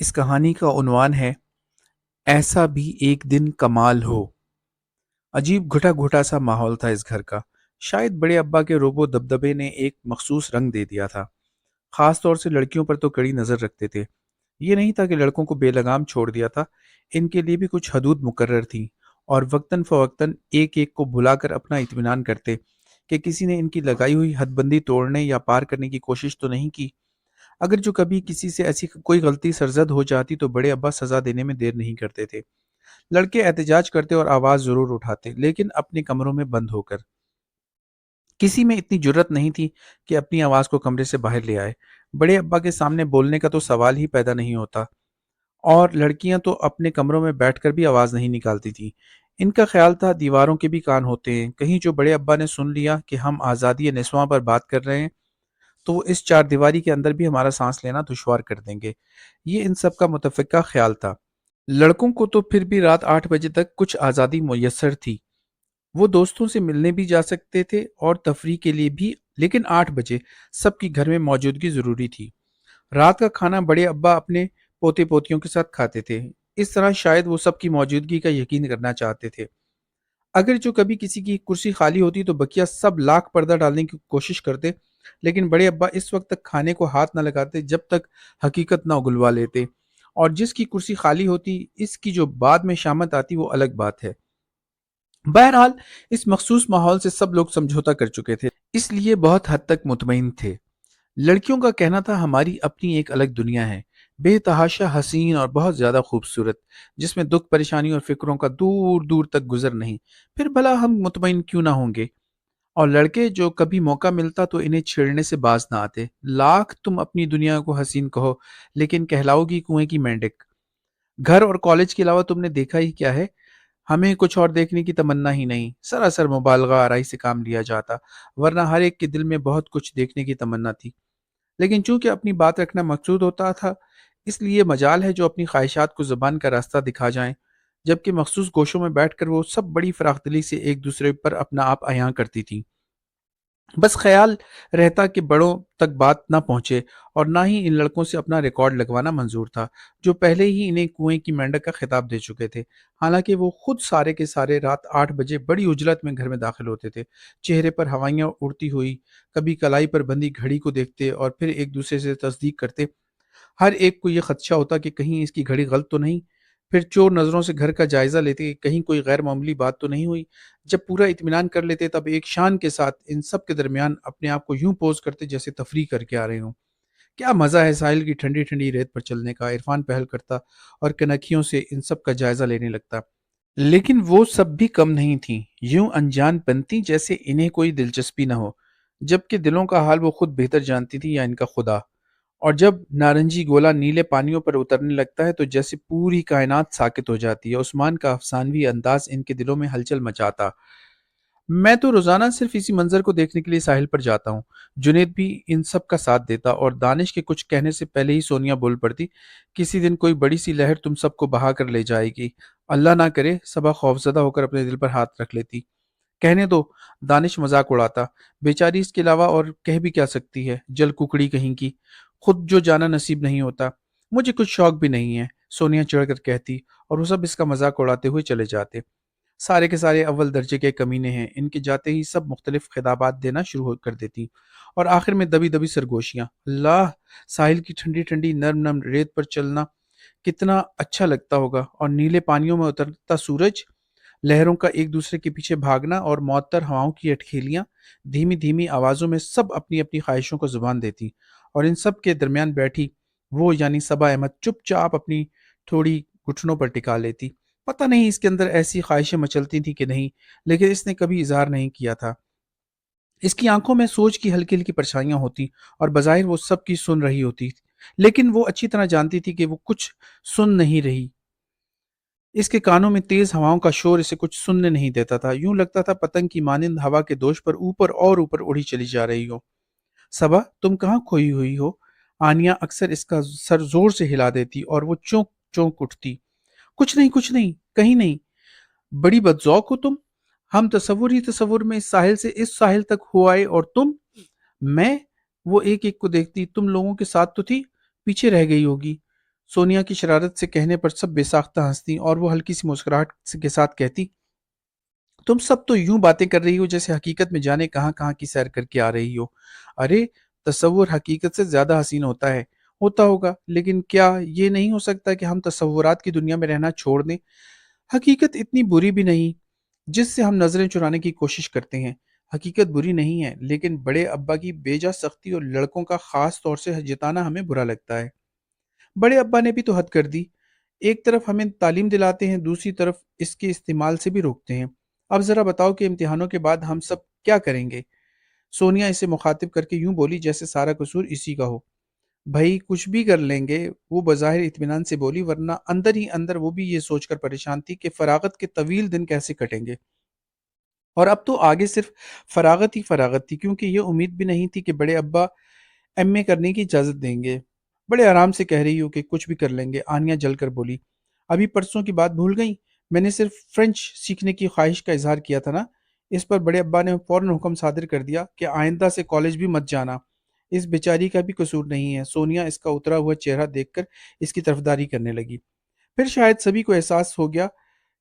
اس کہانی کا عنوان ہے ایسا بھی ایک دن کمال ہو۔ عجیب گھٹا گھٹا سا ماحول تھا اس گھر کا۔ شاید بڑے ابا کے روب و دبدبے نے ایک مخصوص رنگ دے دیا تھا۔ خاص طور سے لڑکیوں پر تو کڑی نظر رکھتے تھے۔ یہ نہیں تھا کہ لڑکوں کو بے لگام چھوڑ دیا تھا، ان کے لیے بھی کچھ حدود مقرر تھیں، اور وقتاً فوقتاً ایک ایک کو بلا کر اپنا اطمینان کرتے کہ کسی نے ان کی لگائی ہوئی حد بندی توڑنے یا پار کرنے کی کوشش تو نہیں کی۔ اگر جو کبھی کسی سے ایسی کوئی غلطی سرزد ہو جاتی تو بڑے ابا سزا دینے میں دیر نہیں کرتے تھے۔ لڑکے احتجاج کرتے اور آواز ضرور اٹھاتے، لیکن اپنے کمروں میں بند ہو کر۔ کسی میں اتنی جرت نہیں تھی کہ اپنی آواز کو کمرے سے باہر لے آئے۔ بڑے ابا کے سامنے بولنے کا تو سوال ہی پیدا نہیں ہوتا، اور لڑکیاں تو اپنے کمروں میں بیٹھ کر بھی آواز نہیں نکالتی تھیں۔ ان کا خیال تھا دیواروں کے بھی کان ہوتے ہیں، کہیں جو بڑے ابا نے سن لیا کہ ہم آزادی نسواں پر بات کر رہے ہیں تو وہ اس چار دیواری کے اندر بھی ہمارا سانس لینا دشوار کر دیں گے۔ یہ ان سب کا متفقہ خیال تھا۔ لڑکوں کو تو پھر بھی رات 8 بجے تک کچھ آزادی میسر تھی۔ وہ دوستوں سے ملنے بھی جا سکتے تھے اور تفریح کے لیے بھی، لیکن 8 بجے سب کی گھر میں موجودگی ضروری تھی۔ رات کا کھانا بڑے ابا اپنے پوتے پوتیوں کے ساتھ کھاتے تھے۔ اس طرح شاید وہ سب کی موجودگی کا یقین کرنا چاہتے تھے۔ اگر جو کبھی کسی کی کرسی خالی ہوتی تو بکیا سب لاکھ پردہ ڈالنے کی کوشش کرتے، لیکن بڑے ابا اس وقت تک کھانے کو ہاتھ نہ لگاتے جب تک حقیقت نہ اگلوا لیتے، اور جس کی کرسی خالی ہوتی اس کی جو بعد میں شامت آتی وہ الگ بات ہے۔ بہرحال اس مخصوص ماحول سے سب لوگ سمجھوتا کر چکے تھے، اس لیے بہت حد تک مطمئن تھے۔ لڑکیوں کا کہنا تھا ہماری اپنی ایک الگ دنیا ہے، بے تحاشا حسین اور بہت زیادہ خوبصورت، جس میں دکھ پریشانی اور فکروں کا دور دور تک گزر نہیں۔ پھر بھلا ہم مطمئن کیوں نہ ہوں گے؟ اور لڑکے جو کبھی موقع ملتا تو انہیں چھیڑنے سے باز نہ آتے۔ لاکھ تم اپنی دنیا کو حسین کہو، لیکن کہلاؤ گی کنویں کی مینڈک۔ گھر اور کالج کے علاوہ تم نے دیکھا ہی کیا ہے؟ ہمیں کچھ اور دیکھنے کی تمنا ہی نہیں، سراسر مبالغہ آرائی سے کام لیا جاتا، ورنہ ہر ایک کے دل میں بہت کچھ دیکھنے کی تمنا تھی۔ لیکن چونکہ اپنی بات رکھنا مقصود ہوتا تھا، اس لیے مجال ہے جو اپنی خواہشات کو زبان کا راستہ دکھا جائیں، جبکہ مخصوص گوشوں میں بیٹھ کر وہ سب بڑی فراخ دلی سے ایک دوسرے پر اپنا آپ عیاں کرتی تھیں۔ بس خیال رہتا کہ بڑوں تک بات نہ پہنچے، اور نہ ہی ان لڑکوں سے اپنا ریکارڈ لگوانا منظور تھا، جو پہلے ہی انہیں کنویں کی مینڈک کا خطاب دے چکے تھے۔ حالانکہ وہ خود سارے کے سارے رات 8 بجے بڑی عجلت میں گھر میں داخل ہوتے تھے، چہرے پر ہوائیاں اڑتی ہوئی، کبھی کلائی پر بندھی گھڑی کو دیکھتے اور پھر ایک دوسرے سے تصدیق کرتے۔ ہر ایک کو یہ خدشہ ہوتا کہ کہیں اس کی گھڑی غلط تو نہیں، پھر چور نظروں سے گھر کا جائزہ لیتے کہ کہیں کوئی غیر معمولی بات تو نہیں ہوئی۔ جب پورا اطمینان کر لیتے تب ایک شان کے ساتھ ان سب کے درمیان اپنے آپ کو یوں پوز کرتے جیسے تفریح کر کے آ رہے ہوں۔ کیا مزہ ہے ساحل کی ٹھنڈی ٹھنڈی ریت پر چلنے کا، عرفان پہل کرتا اور کنکھیوں سے ان سب کا جائزہ لینے لگتا۔ لیکن وہ سب بھی کم نہیں تھیں، یوں انجان بنتی جیسے انہیں کوئی دلچسپی نہ ہو، جبکہ دلوں کا حال وہ خود بہتر جانتی تھی یا ان کا خدا۔ اور جب نارنجی گولا نیلے پانیوں پر اترنے لگتا ہے تو جیسے پوری کائنات ساکت ہو جاتی ہے۔ عثمان کا افسانوی انداز ان کے دلوں میں ہلچل مچاتا۔ میں تو روزانہ صرف اسی منظر کو دیکھنے کے لیے ساحل پر جاتا ہوں۔ جنید بھی ان سب کا ساتھ دیتا، اور دانش کے کچھ کہنے سے پہلے ہی سونیا بول پڑتی، کسی دن کوئی بڑی سی لہر تم سب کو بہا کر لے جائے گی۔ اللہ نہ کرے، صبا خوفزدہ ہو کر اپنے دل پر ہاتھ رکھ لیتی۔ کہنے دو، دانش مذاق اڑاتا، بیچاری اس کے علاوہ اور کہہ بھی کیا سکتی ہے، جل ککڑی کہیں کی، خود جو جانا نصیب نہیں ہوتا۔ مجھے کچھ شوق بھی نہیں ہے، سونیا چڑھ کر کہتی، اور وہ سب اس کا مذاق اڑاتے ہوئے چلے جاتے۔ سارے کے سارے اول درجے کے کمینے ہیں، ان کے جاتے ہی سب مختلف خطابات دینا شروع کر دیتی، اور آخر میں دبی دبی سرگوشیاں۔ اللہ، ساحل کی ٹھنڈی ٹھنڈی نرم نرم ریت پر چلنا کتنا اچھا لگتا ہوگا، اور نیلے پانیوں میں اترتا سورج، لہروں کا ایک دوسرے کے پیچھے بھاگنا، اور معطر ہواؤں کی اٹکھیلیاں، دھیمی دھیمی آوازوں میں سب اپنی اپنی خواہشوں کو زبان دیتی، اور ان سب کے درمیان بیٹھی وہ یعنی صبا احمد چپ چاپ اپنی تھوڑی گھٹنوں پر ٹکا لیتی۔ پتہ نہیں اس کے اندر ایسی خواہشیں مچلتی تھیں کہ نہیں، لیکن اس نے کبھی اظہار نہیں کیا تھا۔ اس کی آنکھوں میں سوچ کی ہلکی ہلکی پرچھائیاں ہوتی، اور بظاہر وہ سب کی سن رہی ہوتی، لیکن وہ اچھی طرح جانتی تھی کہ وہ کچھ سن نہیں رہی۔ اس کے کانوں میں تیز ہواؤں کا شور اسے کچھ سننے نہیں دیتا تھا، یوں لگتا تھا پتنگ کی مانند ہوا کے دوش پر اوپر اور اوپر اڑی چلی جا رہی ہو۔ صبا، تم کہاں کھوئی ہوئی ہو؟ آنیا اکثر اس کا سر زور سے ہلا دیتی، اور وہ چونک چونک اٹھتی۔ کچھ نہیں کچھ نہیں، کہیں نہیں۔ بڑی بدذوق ہو تم، ہم تصور ہی تصور میں اس ساحل سے اس ساحل تک ہو آئے، اور تم؟ میں؟ وہ ایک ایک کو دیکھتی، تم لوگوں کے ساتھ تو تھی، پیچھے رہ گئی ہوگی۔ سونیا کی شرارت سے کہنے پر سب بے ساختہ ہنستی اور وہ ہلکی سی مسکراہٹ کے ساتھ کہتی، تم سب تو یوں باتیں کر رہی ہو جیسے حقیقت میں جانے کہاں کہاں کی سیر کر کے آ رہی ہو۔ ارے، تصور حقیقت سے زیادہ حسین ہوتا ہے۔ ہوتا ہوگا، لیکن کیا یہ نہیں ہو سکتا کہ ہم تصورات کی دنیا میں رہنا چھوڑ دیں؟ حقیقت اتنی بری بھی نہیں جس سے ہم نظریں چرانے کی کوشش کرتے ہیں۔ حقیقت بری نہیں ہے، لیکن بڑے ابا کی بیجا سختی اور لڑکوں کا خاص طور سے جتانا ہمیں برا لگتا ہے۔ بڑے ابا نے بھی تو حد کر دی۔ ایک طرف ہمیں تعلیم دلاتے ہیں، دوسری طرف اس کے استعمال سے بھی روکتے ہیں۔ اب ذرا بتاؤ کہ امتحانوں کے بعد ہم سب کیا کریں گے؟ سونیا اسے مخاطب کر کے یوں بولی جیسے سارا قصور اسی کا ہو۔ بھائی کچھ بھی کر لیں گے، وہ بظاہر اطمینان سے بولی، ورنہ اندر ہی اندر وہ بھی یہ سوچ کر پریشان تھی کہ فراغت کے طویل دن کیسے کٹیں گے۔ اور اب تو آگے صرف فراغت ہی فراغت تھی، کیونکہ یہ امید بھی نہیں تھی کہ بڑے ابا ایم اے کرنے کی اجازت دیں گے۔ بڑے آرام سے کہہ رہی ہو کہ کچھ بھی کر لیں گے، آنیا جل کر بولی۔ ابھی پرسوں کی بات بھول گئی؟ میں نے صرف فرینچ سیکھنے کی خواہش کا اظہار کیا تھا نا۔ اس پر بڑے ابا نے فوراً حکم صادر کر دیا کہ آئندہ سے کالج بھی مت جانا۔ اس بیچاری کا بھی قصور نہیں ہے۔ سونیا اس کا اترا ہوا چہرہ دیکھ کر اس کی طرفداری کرنے لگی۔ پھر شاید سبھی کو احساس ہو گیا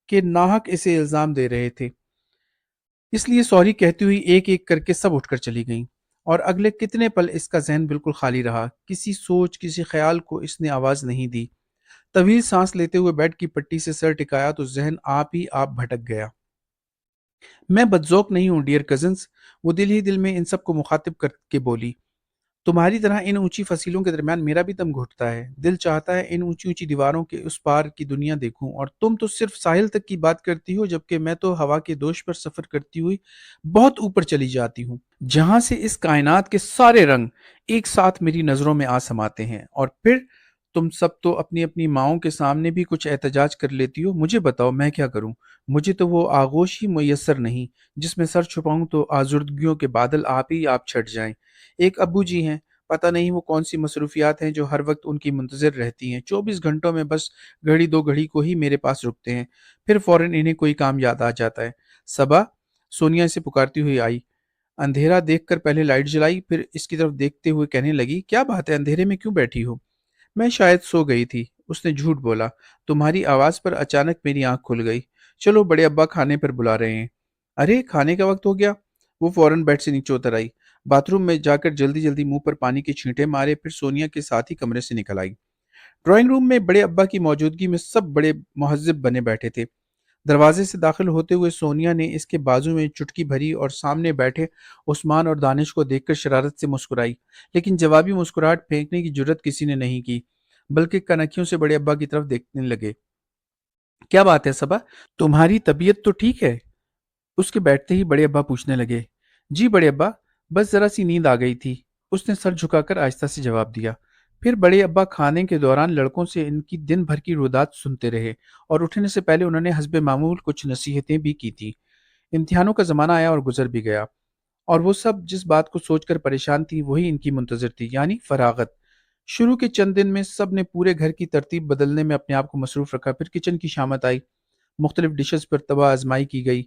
کہ ناحق اسے الزام دے رہے تھے، اس لیے سوری کہتی ہوئی ایک ایک کر کے سب اٹھ کر چلی گئیں۔ اور اگلے کتنے پل اس کا ذہن بالکل خالی رہا، کسی سوچ کسی خیال کو اس نے آواز نہیں دی۔ طویل سانس لیتے ہوئے بیڈ کی پٹی سے سر ٹکایا تو ذہن آپ ہی آپ بھٹک گیا۔ میں بدذوق نہیں ہوں ڈیئر کزنز، وہ دل ہی دل میں ان سب کو مخاطب کر کے بولی۔ تمہاری طرح ان اونچی فصیلوں کے درمیان میرا بھی دم گھٹتا ہے، دل چاہتا ہے ان اونچی اونچی دیواروں کے اس پار کی دنیا دیکھوں، اور تم تو صرف ساحل تک کی بات کرتی ہو، جبکہ میں تو ہوا کے دوش پر سفر کرتی ہوئی بہت اوپر چلی جاتی ہوں، جہاں سے اس کائنات کے سارے رنگ ایک ساتھ میری نظروں میں آ سماتے ہیں۔ اور پھر تم سب تو اپنی اپنی ماؤں کے سامنے بھی کچھ احتجاج کر لیتی ہو، مجھے بتاؤ میں کیا کروں؟ مجھے تو وہ آغوش ہی میسر نہیں جس میں سر چھپاؤں تو آزردگیوں کے بادل آپ ہی آپ چھٹ جائیں۔ ایک ابو جی ہیں، پتہ نہیں وہ کون سی مصروفیات ہیں جو ہر وقت ان کی منتظر رہتی ہیں، 24 گھنٹوں میں بس گھڑی دو گھڑی کو ہی میرے پاس رکتے ہیں، پھر فوراً انہیں کوئی کام یاد آ جاتا ہے۔ صبا، سونیا اسے پکارتی ہوئی آئی، اندھیرا دیکھ کر پہلے لائٹ جلائی، پھر اس کی طرف دیکھتے ہوئے کہنے لگی، کیا بات ہے اندھیرے میں کیوں بیٹھی ہو؟ میں شاید سو گئی تھی، اس نے جھوٹ بولا، تمہاری آواز پر اچانک میری آنکھ کھل گئی۔ چلو بڑے ابا کھانے پر بلا رہے ہیں۔ ارے کھانے کا وقت ہو گیا؟ وہ فوراً بیڈ سے نیچے اتر آئی، باتھ روم میں جا کر جلدی جلدی منہ پر پانی کے چھینٹے مارے، پھر سونیا کے ساتھ ہی کمرے سے نکل آئی۔ ڈرائنگ روم میں بڑے ابا کی موجودگی میں سب بڑے مہذب بنے بیٹھے تھے۔ دروازے سے داخل ہوتے ہوئے سونیا نے اس کے بازو میں چٹکی بھری اور سامنے بیٹھے عثمان اور دانش کو دیکھ کر شرارت سے مسکرائی، لیکن جوابی مسکراہٹ پھینکنے کی جرت کسی نے نہیں کی، بلکہ کنکھیوں سے بڑے ابا کی طرف دیکھنے لگے۔ کیا بات ہے صبا، تمہاری طبیعت تو ٹھیک ہے؟ اس کے بیٹھتے ہی بڑے ابا پوچھنے لگے۔ جی بڑے ابا، بس ذرا سی نیند آ گئی تھی، اس نے سر جھکا کر آہستہ سے جواب دیا۔ پھر بڑے ابا کھانے کے دوران لڑکوں سے ان کی دن بھر کی رویداد سنتے رہے، اور اٹھنے سے پہلے انہوں نے حسب معمول کچھ نصیحتیں بھی کی تھیں۔ امتحانوں کا زمانہ آیا اور گزر بھی گیا، اور وہ سب جس بات کو سوچ کر پریشان تھی وہی ان کی منتظر تھی، یعنی فراغت۔ شروع کے چند دن میں سب نے پورے گھر کی ترتیب بدلنے میں اپنے آپ کو مصروف رکھا، پھر کچن کی شامت آئی، مختلف ڈشز پر طبع آزمائی کی گئی،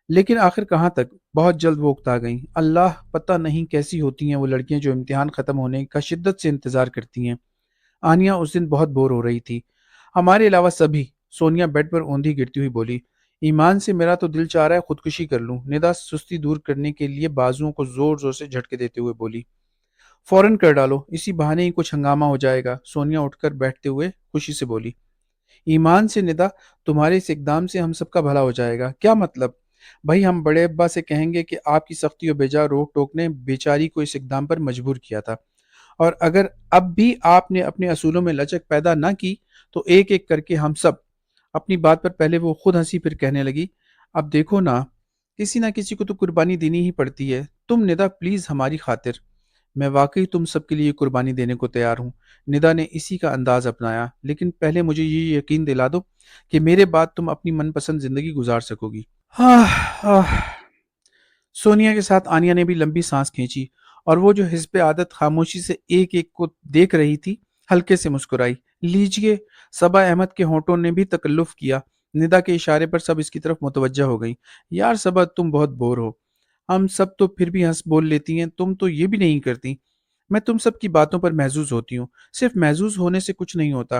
لیکن آخر کہاں تک، بہت جلد وہ اکتا گئیں۔ اللہ، پتہ نہیں کیسی ہوتی ہیں وہ لڑکیاں جو امتحان ختم ہونے کا شدت سے انتظار کرتی ہیں۔ آنیا اس دن بہت بور ہو رہی تھی، ہمارے علاوہ سبھی۔ سونیا بیڈ پر اوندھی گرتی ہوئی بولی، ایمان سے میرا تو دل چاہ رہا ہے خودکشی کر لوں۔ ندا سستی دور کرنے کے لیے بازوؤں کو زور زور سے جھٹکے دیتے ہوئے بولی، فوراً کر ڈالو، اسی بہانے ہی کچھ ہنگامہ ہو جائے گا۔ سونیا اٹھ کر بیٹھتے ہوئے خوشی سے بولی، ایمان سے ندا، تمہارے اس اقدام سے ہم سب کا بھلا ہو جائے گا۔ کیا مطلب؟ بھائی ہم بڑے ابا سے کہیں گے کہ آپ کی سختی و بیجا روک ٹوک نے بیچاری کو اس اقدام پر مجبور کیا تھا، اور اگر اب بھی آپ نے اپنے اصولوں میں لچک پیدا نہ کی تو ایک ایک کر کے ہم سب اپنی بات پر، پہلے وہ خود ہنسی پھر کہنے لگی، اب دیکھو نا، کسی نہ کسی کو تو قربانی دینی ہی پڑتی ہے، تم ندا پلیز ہماری خاطر۔ میں واقعی تم سب کے لیے قربانی دینے کو تیار ہوں۔ ندا نے اسی کا انداز اپنایا، لیکن پہلے مجھے یہ یقین دلا دو کہ میرے بعد تم اپنی من پسند زندگی گزار سکو گی۔ سونیا کے ساتھ آنیا نے بھی لمبی سانس کھینچی، اور وہ جو حسب عادت خاموشی سے ایک ایک کو دیکھ رہی تھی ہلکے سے مسکرائی۔ لیجئے، صبا احمد کے ہونٹوں نے بھی تکلف کیا۔ ندا کے اشارے پر سب اس کی طرف متوجہ ہو گئی۔ یار صبا، تم بہت بور ہو، ہم سب تو پھر بھی ہنس بول لیتی ہیں، تم تو یہ بھی نہیں کرتی۔ میں تم سب کی باتوں پر محظوظ ہوتی ہوں، صرف محظوظ ہونے سے کچھ نہیں ہوتا،